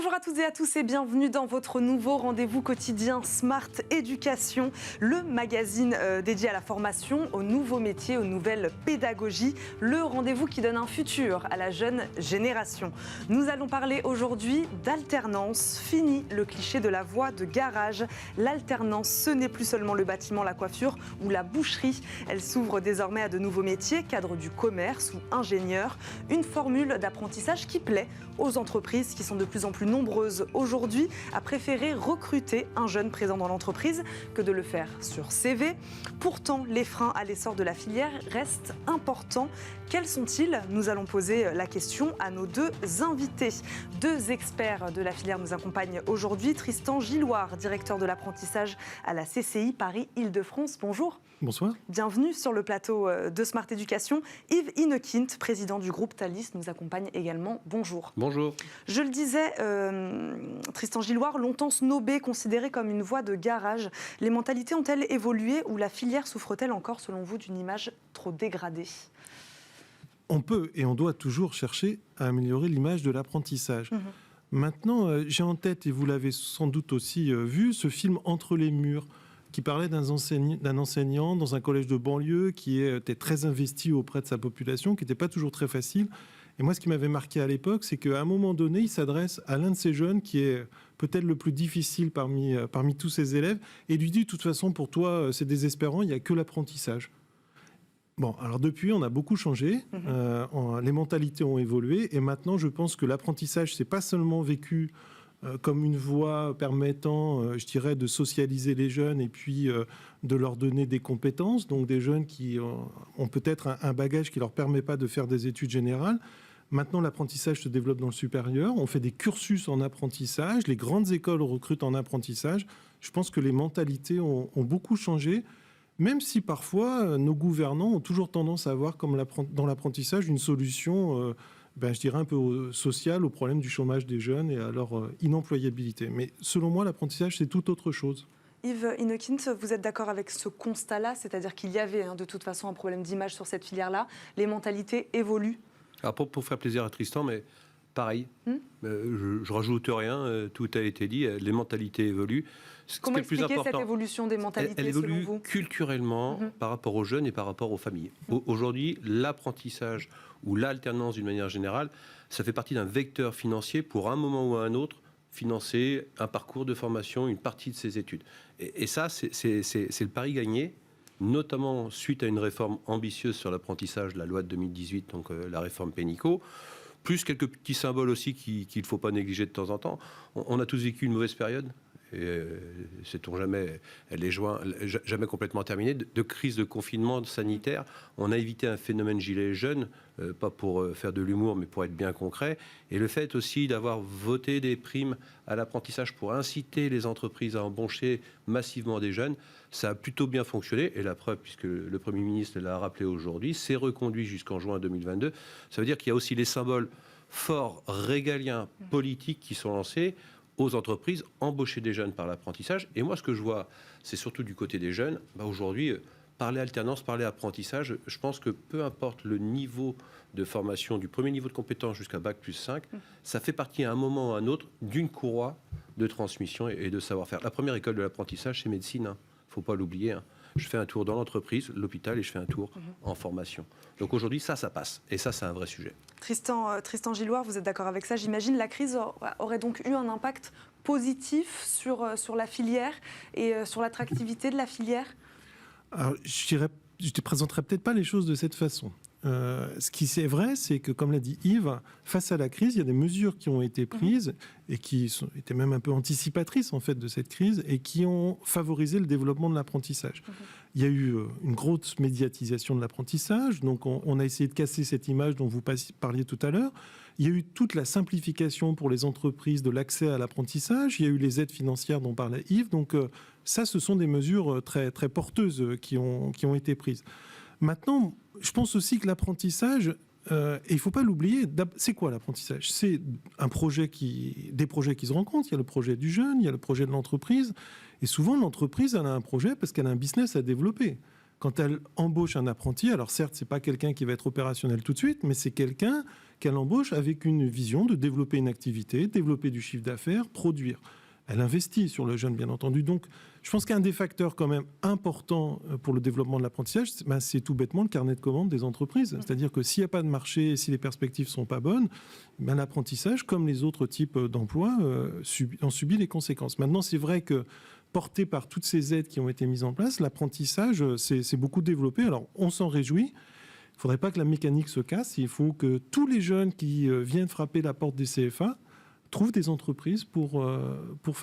Bonjour à toutes et à tous et bienvenue dans votre nouveau rendez-vous quotidien Smart Éducation, le magazine dédié à la formation, aux nouveaux métiers, aux nouvelles pédagogies, le rendez-vous qui donne un futur à la jeune génération. Nous allons parler aujourd'hui d'alternance. Fini le cliché de la voie de garage. L'alternance, ce n'est plus seulement le bâtiment, la coiffure ou la boucherie. Elle s'ouvre désormais à de nouveaux métiers, cadre du commerce ou ingénieur. Une formule d'apprentissage qui plaît aux entreprises qui sont de plus en plus nombreuses aujourd'hui à préférer recruter un jeune présent dans l'entreprise que de le faire sur CV. Pourtant, les freins à l'essor de la filière restent importants. Quels sont-ils? Nous allons poser la question à nos deux invités. Deux experts de la filière nous accompagnent aujourd'hui. Tristan Gilloire, directeur de l'apprentissage à la CCI Paris-Île-de-France. Bonjour. Bonsoir. Bienvenue sur le plateau de Smart Éducation. Yves Inekint, président du groupe Thalys, nous accompagne également. Bonjour. Bonjour. Je le disais, Tristan Gilloire, longtemps snobé, considéré comme une voie de garage. Les mentalités ont-elles évolué ou la filière souffre-t-elle encore, selon vous, d'une image trop dégradée ? On peut et on doit toujours chercher à améliorer l'image de l'apprentissage. Maintenant, j'ai en tête, et vous l'avez sans doute aussi vu, ce film Entre les murs, qui parlait d'un enseignant dans un collège de banlieue qui était très investi auprès de sa population, qui n'était pas toujours très facile. Et moi, ce qui m'avait marqué à l'époque, c'est qu'à un moment donné, il s'adresse à l'un de ces jeunes qui est peut-être le plus difficile parmi tous ses élèves, et lui dit, de toute façon, pour toi, c'est désespérant, il n'y a que l'apprentissage. Bon, alors depuis, on a beaucoup changé, les mentalités ont évolué, et maintenant, je pense que l'apprentissage, c'est pas seulement vécu comme une voie permettant, je dirais, de socialiser les jeunes et puis de leur donner des compétences, donc des jeunes qui ont peut-être un bagage qui ne leur permet pas de faire des études générales. Maintenant, l'apprentissage se développe dans le supérieur, on fait des cursus en apprentissage, les grandes écoles recrutent en apprentissage. Je pense que les mentalités ont beaucoup changé, même si parfois nos gouvernants ont toujours tendance à voir comme dans l'apprentissage une solution je dirais un peu social au problème du chômage des jeunes et à leur inemployabilité. Mais selon moi, l'apprentissage, c'est tout autre chose. Yves Inekint, vous êtes d'accord avec ce constat-là? C'est-à-dire qu'il y avait de toute façon un problème d'image sur cette filière-là. Les mentalités évoluent. Alors pour faire plaisir à Tristan, mais pareil, je rajoute rien, tout a été dit, les mentalités évoluent. Comment expliquer cette évolution des mentalités elle évolue selon vous culturellement par rapport aux jeunes et par rapport aux familles. Aujourd'hui, l'apprentissage ou l'alternance d'une manière générale, ça fait partie d'un vecteur financier pour un moment ou à un autre financer un parcours de formation, une partie de ses études. Et ça, c'est le pari gagné, notamment suite à une réforme ambitieuse sur l'apprentissage, la loi de 2018, donc la réforme Pénicaud, plus quelques petits symboles aussi qu'il ne faut pas négliger de temps en temps. On a tous vécu une mauvaise période, et sait-on jamais, elle est jamais complètement terminée, de crise de confinement sanitaire. On a évité un phénomène gilet jaune, pas pour faire de l'humour, mais pour être bien concret. Et le fait aussi d'avoir voté des primes à l'apprentissage pour inciter les entreprises à embaucher massivement des jeunes, ça a plutôt bien fonctionné. Et la preuve, puisque le Premier ministre l'a rappelé aujourd'hui, c'est reconduit jusqu'en juin 2022. Ça veut dire qu'il y a aussi les symboles forts, régaliens, politiques qui sont lancés aux entreprises, embaucher des jeunes par l'apprentissage. Et moi, ce que je vois, c'est surtout du côté des jeunes. Aujourd'hui, parler alternance, parler apprentissage, je pense que peu importe le niveau de formation, du premier niveau de compétence jusqu'à Bac+5, ça fait partie à un moment ou à un autre d'une courroie de transmission et de savoir-faire. La première école de l'apprentissage, c'est médecine. Il ne faut pas l'oublier. Je fais un tour dans l'entreprise, l'hôpital, et je fais un tour en formation. Donc aujourd'hui, ça passe. Et ça, c'est un vrai sujet. Tristan Gilloire, vous êtes d'accord avec ça? J'imagine la crise aurait donc eu un impact positif sur la filière et sur l'attractivité de la filière? Alors, je ne présenterai peut-être pas les choses de cette façon. Ce qui est vrai, c'est que, comme l'a dit Yves, face à la crise, il y a des mesures qui ont été prises et qui étaient même un peu anticipatrices en fait de cette crise et qui ont favorisé le développement de l'apprentissage. Il y a eu une grosse médiatisation de l'apprentissage, donc on a essayé de casser cette image dont vous parliez tout à l'heure. Il y a eu toute la simplification pour les entreprises de l'accès à l'apprentissage. Il y a eu les aides financières dont parlait Yves. Donc ça, ce sont des mesures très, très porteuses qui ont été prises. Maintenant, je pense aussi que l'apprentissage, et il ne faut pas l'oublier, c'est quoi l'apprentissage? C'est des projets qui se rencontrent. Il y a le projet du jeune, il y a le projet de l'entreprise. Et souvent, l'entreprise, elle a un projet parce qu'elle a un business à développer. Quand elle embauche un apprenti, alors certes, ce n'est pas quelqu'un qui va être opérationnel tout de suite, mais c'est quelqu'un qu'elle embauche avec une vision de développer une activité, développer du chiffre d'affaires, produire. Elle investit sur le jeune, bien entendu. Donc, je pense qu'un des facteurs quand même importants pour le développement de l'apprentissage, c'est tout bêtement le carnet de commandes des entreprises. C'est-à-dire que s'il n'y a pas de marché, si les perspectives ne sont pas bonnes, l'apprentissage, comme les autres types d'emplois, en subit les conséquences. Maintenant, c'est vrai que porté par toutes ces aides qui ont été mises en place, l'apprentissage s'est beaucoup développé. Alors, on s'en réjouit. Il ne faudrait pas que la mécanique se casse. Il faut que tous les jeunes qui viennent frapper la porte des CFA trouvent des entreprises pour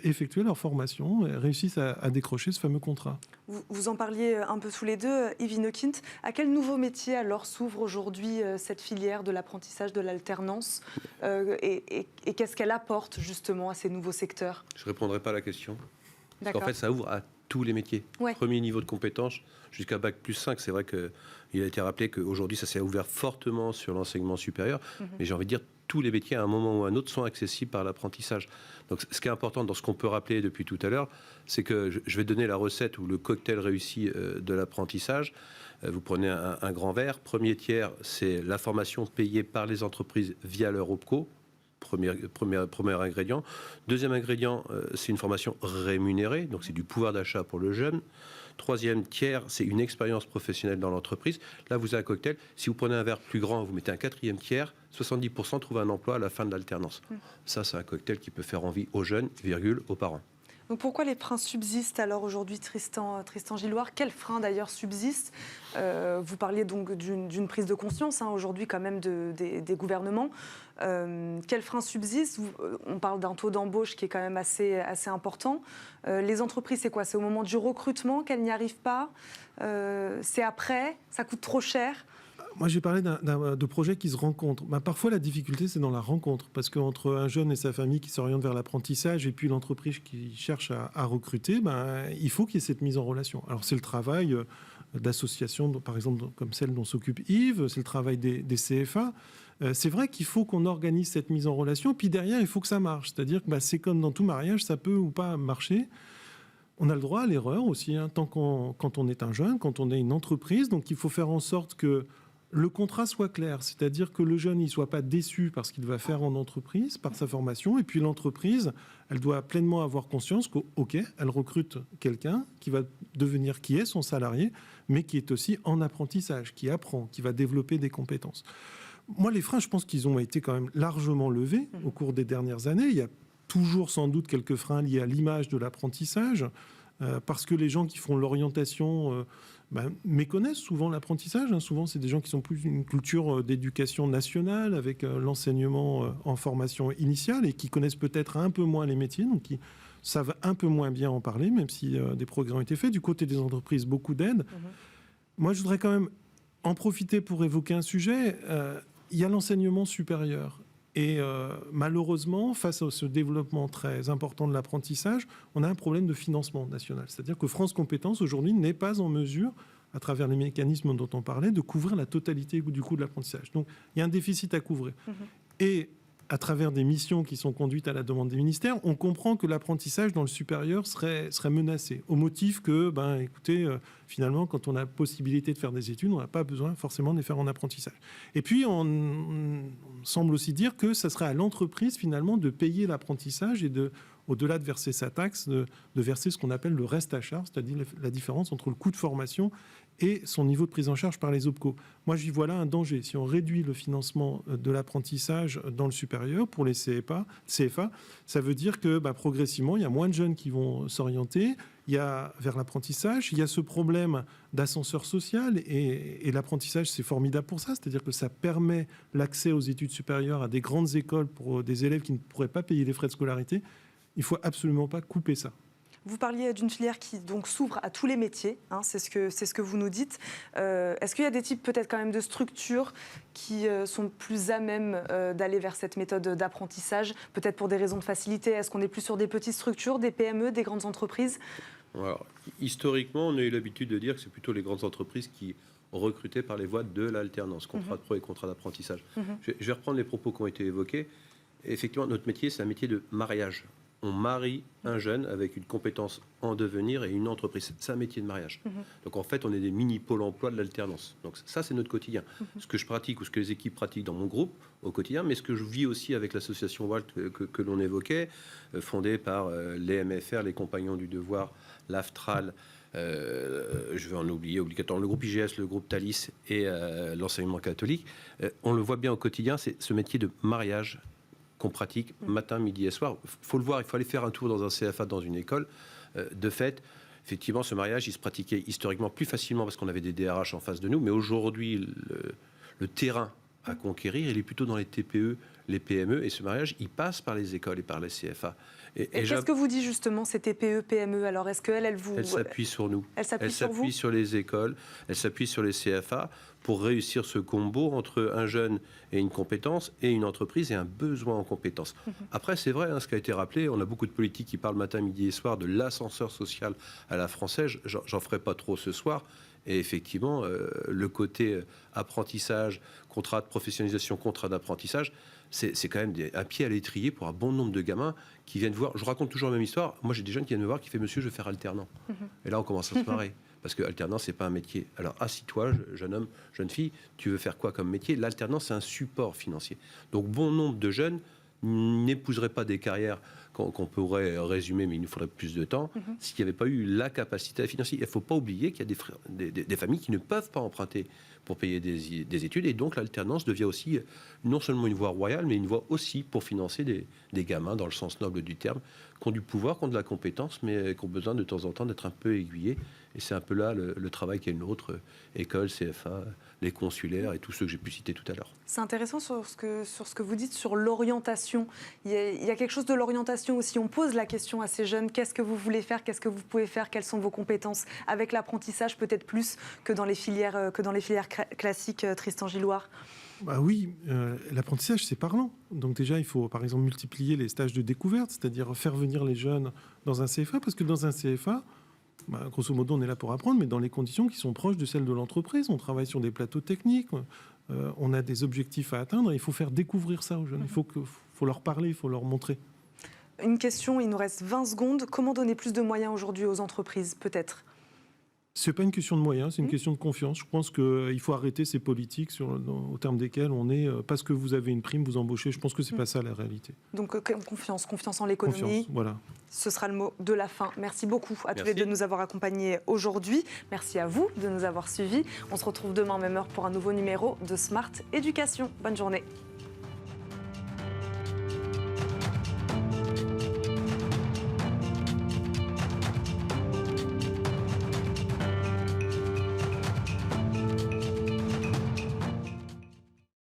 effectuer leur formation et réussissent à décrocher ce fameux contrat. Vous en parliez un peu tous les deux, Yves Inokint. À quel nouveau métier alors s'ouvre aujourd'hui cette filière de l'apprentissage, de l'alternance et qu'est-ce qu'elle apporte justement à ces nouveaux secteurs ? Je ne répondrai pas à la question. Parce D'accord. qu'en fait, ça ouvre à tous les métiers. Ouais. Premier niveau de compétence jusqu'à Bac plus 5. C'est vrai qu'il a été rappelé qu'aujourd'hui, ça s'est ouvert fortement sur l'enseignement supérieur. Mais j'ai envie de dire, tous les métiers, à un moment ou à un autre, sont accessibles par l'apprentissage. Donc, ce qui est important dans ce qu'on peut rappeler depuis tout à l'heure, c'est que je vais donner la recette ou le cocktail réussi de l'apprentissage. Vous prenez un grand verre. Premier tiers, c'est la formation payée par les entreprises via leur OPCO. Premier ingrédient. Deuxième ingrédient, c'est une formation rémunérée, donc c'est du pouvoir d'achat pour le jeune. Troisième tiers, c'est une expérience professionnelle dans l'entreprise. Là, vous avez un cocktail. Si vous prenez un verre plus grand, vous mettez un quatrième tiers, 70% trouvent un emploi à la fin de l'alternance. Ça, c'est un cocktail qui peut faire envie aux jeunes, aux parents. Donc pourquoi les freins subsistent alors aujourd'hui, Tristan Gilloire ? Quels freins d'ailleurs subsistent ? Vous parliez donc d'une prise de conscience aujourd'hui quand même des gouvernements. Quels freins subsistent ? On parle d'un taux d'embauche qui est quand même assez important. Les entreprises, c'est quoi ? C'est au moment du recrutement qu'elles n'y arrivent pas ? C'est après ? Ça coûte trop cher ? Moi, j'ai parlé de projets qui se rencontrent. Parfois, la difficulté, c'est dans la rencontre. Parce qu'entre un jeune et sa famille qui s'oriente vers l'apprentissage et puis l'entreprise qui cherche à recruter, il faut qu'il y ait cette mise en relation. Alors, c'est le travail d'associations, par exemple, comme celle dont s'occupe Yves, c'est le travail des CFA. C'est vrai qu'il faut qu'on organise cette mise en relation. Puis derrière, il faut que ça marche. C'est-à-dire que c'est comme dans tout mariage, ça peut ou pas marcher. On a le droit à l'erreur aussi, quand on est un jeune, quand on est une entreprise. Donc, il faut faire en sorte que le contrat soit clair, c'est-à-dire que le jeune ne soit pas déçu par ce qu'il va faire en entreprise, par sa formation, et puis l'entreprise, elle doit pleinement avoir conscience qu'elle recrute quelqu'un qui est son salarié, mais qui est aussi en apprentissage, qui apprend, qui va développer des compétences. Moi, les freins, je pense qu'ils ont été quand même largement levés au cours des dernières années. Il y a toujours sans doute quelques freins liés à l'image de l'apprentissage, parce que les gens qui font l'orientation méconnaissent souvent l'apprentissage. Souvent, c'est des gens qui sont plus une culture d'éducation nationale avec l'enseignement en formation initiale et qui connaissent peut-être un peu moins les métiers, donc qui savent un peu moins bien en parler, même si des progrès ont été faits. Du côté des entreprises, beaucoup d'aides. Moi, je voudrais quand même en profiter pour évoquer un sujet. Il y a l'enseignement supérieur. Et malheureusement, face à ce développement très important de l'apprentissage, on a un problème de financement national. C'est-à-dire que France Compétences, aujourd'hui, n'est pas en mesure, à travers les mécanismes dont on parlait, de couvrir la totalité du coût de l'apprentissage. Donc, il y a un déficit à couvrir. Et à travers des missions qui sont conduites à la demande des ministères, on comprend que l'apprentissage dans le supérieur serait menacé, au motif que, écoutez, finalement, quand on a la possibilité de faire des études, on n'a pas besoin forcément de les faire en apprentissage. Et puis, on semble aussi dire que ça serait à l'entreprise, finalement, de payer l'apprentissage et au-delà de verser sa taxe, de verser ce qu'on appelle le reste à charge, c'est-à-dire la différence entre le coût de formation et son niveau de prise en charge par les OPCO. Moi, j'y vois là un danger. Si on réduit le financement de l'apprentissage dans le supérieur pour les CFA, ça veut dire que progressivement, il y a moins de jeunes qui vont s'orienter vers l'apprentissage. Il y a ce problème d'ascenseur social et l'apprentissage, c'est formidable pour ça. C'est-à-dire que ça permet l'accès aux études supérieures à des grandes écoles pour des élèves qui ne pourraient pas payer les frais de scolarité. Il ne faut absolument pas couper ça. Vous parliez d'une filière qui donc s'ouvre à tous les métiers, c'est ce que vous nous dites. Est-ce qu'il y a des types peut-être quand même de structures qui sont plus à même d'aller vers cette méthode d'apprentissage, peut-être pour des raisons de facilité ? Est-ce qu'on est plus sur des petites structures, des PME, des grandes entreprises ? Alors, historiquement, on a eu l'habitude de dire que c'est plutôt les grandes entreprises qui recrutaient par les voies de l'alternance, contrat de pro et contrat d'apprentissage. Je vais reprendre les propos qui ont été évoqués. Effectivement, notre métier, c'est un métier de mariage on marie un jeune avec une compétence en devenir et une entreprise. C'est un métier de mariage. Donc en fait, on est des mini-pôles emploi de l'alternance. Donc ça, c'est notre quotidien. Ce que je pratique ou ce que les équipes pratiquent dans mon groupe au quotidien, mais ce que je vis aussi avec l'association WALT que l'on évoquait, fondée par les MFR, les Compagnons du Devoir, l'AFTRAL, je vais en oublier obligatoirement le groupe IGS, le groupe Thalys et l'enseignement catholique. On le voit bien au quotidien, c'est ce métier de mariage qu'on pratique matin, midi et soir. Il faut le voir, il faut aller faire un tour dans un CFA, dans une école. De fait, effectivement, ce mariage, il se pratiquait historiquement plus facilement parce qu'on avait des DRH en face de nous, mais aujourd'hui, le terrain à conquérir, il est plutôt dans les TPE, les PME, et ce mariage, il passe par les écoles et par les CFA. Et qu'est-ce que vous dit justement ces TPE, PME? Alors, est-ce qu'elle vous... Elle s'appuie sur nous. Elle s'appuie sur les écoles, elle s'appuie sur les CFA pour réussir ce combo entre un jeune et une compétence et une entreprise et un besoin en compétences. Après, c'est vrai, ce qui a été rappelé, on a beaucoup de politiques qui parlent matin, midi et soir de l'ascenseur social à la française. J'en ferai pas trop ce soir. Et effectivement, le côté apprentissage, contrat de professionnalisation, contrat d'apprentissage, c'est quand même un pied à l'étrier pour un bon nombre de gamins qui viennent voir. Je raconte toujours la même histoire. Moi, j'ai des jeunes qui viennent me voir qui font « Monsieur, je veux faire alternant ». Et là, on commence à se marrer. Parce que alternant, c'est pas un métier. Alors, assis-toi, jeune homme, jeune fille, tu veux faire quoi comme métier? L'alternance, c'est un support financier. Donc, bon nombre de jeunes n'épouseraient pas des carrières qu'on pourrait résumer, mais il nous faudrait plus de temps, s'il n'y avait pas eu la capacité à financer. Il ne faut pas oublier qu'il y a des familles qui ne peuvent pas emprunter pour payer des études, et donc l'alternance devient aussi non seulement une voie royale, mais une voie aussi pour financer des gamins, dans le sens noble du terme, qui ont du pouvoir, qui ont de la compétence, mais qui ont besoin de temps en temps d'être un peu aiguillés. Et c'est un peu là le travail qui est une autre école, CFA, les consulaires et tous ceux que j'ai pu citer tout à l'heure. C'est intéressant sur ce que vous dites sur l'orientation. Il y a quelque chose de l'orientation aussi. On pose la question à ces jeunes, qu'est-ce que vous voulez faire, qu'est-ce que vous pouvez faire, quelles sont vos compétences? Avec l'apprentissage, peut-être plus que dans les filières classiques, Tristan Gilloire. Bah oui, l'apprentissage, c'est parlant. Donc déjà, il faut, par exemple, multiplier les stages de découverte, c'est-à-dire faire venir les jeunes dans un CFA, parce que dans un CFA, grosso modo, on est là pour apprendre, mais dans les conditions qui sont proches de celles de l'entreprise. On travaille sur des plateaux techniques, on a des objectifs à atteindre, et il faut faire découvrir ça aux jeunes. Il faut leur parler, il faut leur montrer. Une question, il nous reste 20 secondes. Comment donner plus de moyens aujourd'hui aux entreprises, peut-être? C'est pas une question de moyens, c'est une question de confiance. Je pense qu'il faut arrêter ces politiques au terme desquelles on est parce que vous avez une prime, vous embauchez. Je pense que c'est pas ça la réalité. Donc confiance en l'économie. Confiance, voilà. Ce sera le mot de la fin. Merci beaucoup à tous les deux de nous avoir accompagnés aujourd'hui. Merci à vous de nous avoir suivis. On se retrouve demain même heure pour un nouveau numéro de Smart Éducation. Bonne journée.